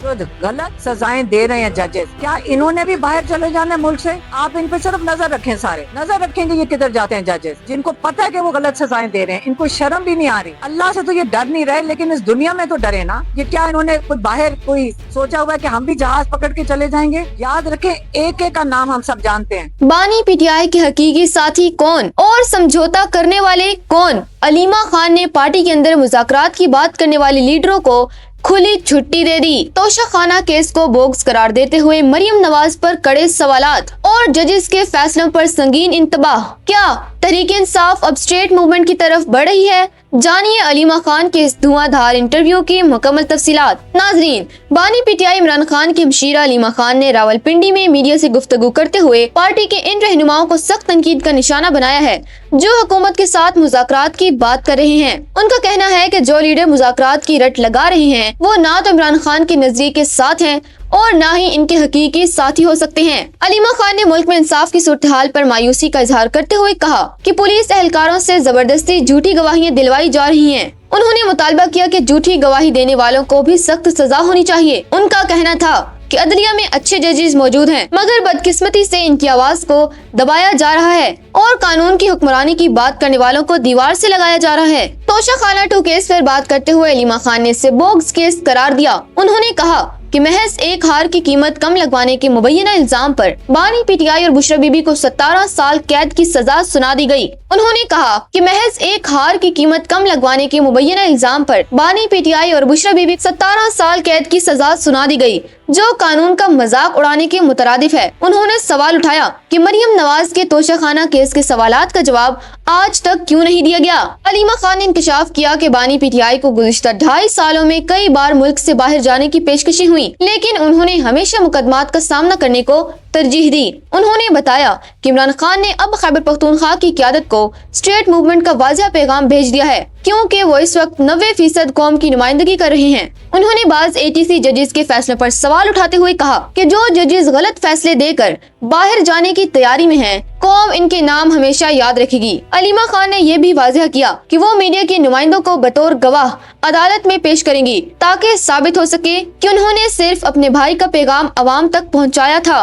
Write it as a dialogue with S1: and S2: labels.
S1: जो गलत सजाएं दे रहे हैं जजेस, क्या इन्होंने भी बाहर चले जाना है मुल्क से? आप इन पे सिर्फ नजर रखें, सारे नजर रखेंगे ये किधर जाते हैं जजेस, जिनको पता है कि वो गलत सजाएं दे रहे हैं। इनको शर्म भी नहीं आ रही। अल्लाह से तो ये डर नहीं रहे, लेकिन इस दुनिया में तो डरे ना। ये क्या इन्होंने कोई बाहर कोई सोचा हुआ है कि हम भी जहाज पकड़ के चले जाएंगे? याद रखें, एक एक का नाम हम सब जानते हैं।
S2: बानी पीटीआई के हकीकी साथी कौन और समझौता करने वाले कौन? अलीमा खान ने पार्टी के अंदर मुज़ाकरात की बात करने वाले लीडरों को खुली छुट्टी दे दी। तोशाखाना केस को बोग्स करार देते हुए मरियम नवाज पर कड़े सवालात और जजेस के फैसलों पर संगीन इंतबाह। क्या तहरीक इंसाफ अब स्टेट मूवमेंट की तरफ बढ़ रही है? जानिए अलीमा खान के इस धुआंधार इंटरव्यू की मुकम्मल तफसीलात। नाजरीन, बानी पीटीआई इमरान खान की हमशीरा अलीमा खान ने रावलपिंडी में मीडिया से गुफ्तगू करते हुए पार्टी के इन रहनुमाओं को सख्त तनकीद का निशाना बनाया है जो हुकूमत के साथ मुज़ाकरात की बात कर रहे हैं। उनका कहना है कि जो लीडर मुज़ाकरात की रट लगा रहे हैं वो ना तो इमरान खान के नजरिए के साथ हैं और ना ही इनके हकीकी साथी हो सकते हैं। अलीमा खान ने मुल्क में इंसाफ की सूरत हाल पर मायूसी का इजहार करते हुए कहा कि पुलिस एहलकारों से जबरदस्ती झूठी गवाहियां दिलवाई जा रही हैं। उन्होंने मुतालबा किया कि झूठी गवाही देने वालों को भी सख्त सजा होनी चाहिए। उनका कहना था कि अदलिया में अच्छे जजेस मौजूद हैं, मगर बदकिस्मती से इनकी आवाज को दबाया जा रहा है और कानून की हुक्मरानी की बात करने वालों को दीवार से लगाया जा रहा है। तोशाखाना 2 केस पर बात करते हुए अलीमा खान ने इसे बोग्स केस करार दिया। उन्होंने कहा कि महज एक हार की कीमत कम लगवाने के मुबैना इल्जाम पर बानी पीटीआई और बुशरा बीबी को 17 साल कैद की सजा सुना दी गई। उन्होंने कहा कि महज एक हार की कीमत कम लगवाने के मुबैना इल्जाम पर बानी पीटीआई और बुशरा बीबी 17 साल कैद की सजा सुना दी गई, जो कानून का मजाक उड़ाने के मुतरादिफ है। उन्होंने सवाल उठाया कि मरियम नवाज के तोशाखाना केस के सवालात का जवाब आज तक क्यों नहीं दिया गया। अलीमा खान ने इंकशाफ किया कि बानी पीटीआई को गुज़िश्ता 2.5 सालों में कई बार मुल्क से बाहर जाने की पेशकशी हुई, लेकिन उन्होंने हमेशा मुकदमात का सामना करने को तरजीह दी। उन्होंने बताया कि इमरान खान ने अब खैबर पख्तूनख्वा की क़यादत को स्टेट मूवमेंट का वाज़ेह पैगाम भेज दिया है, क्योंकि वो इस वक्त 90% कौम की नुमाइंदगी कर रहे हैं। उन्होंने बाज़ ATC जजेस के फैसले पर सवाल उठाते हुए कहा कि जो जजेस गलत फैसले देकर बाहर जाने की तैयारी में हैं, कौम इनके नाम हमेशा याद रखेगी। अलीमा खान ने यह भी वाज़ेह किया कि वो मीडिया के नुमाइंदों को बतौर गवाह अदालत में पेश करेंगी ताकि साबित हो सके कि उन्होंने सिर्फ अपने भाई का पैगाम अवाम तक पहुँचाया था।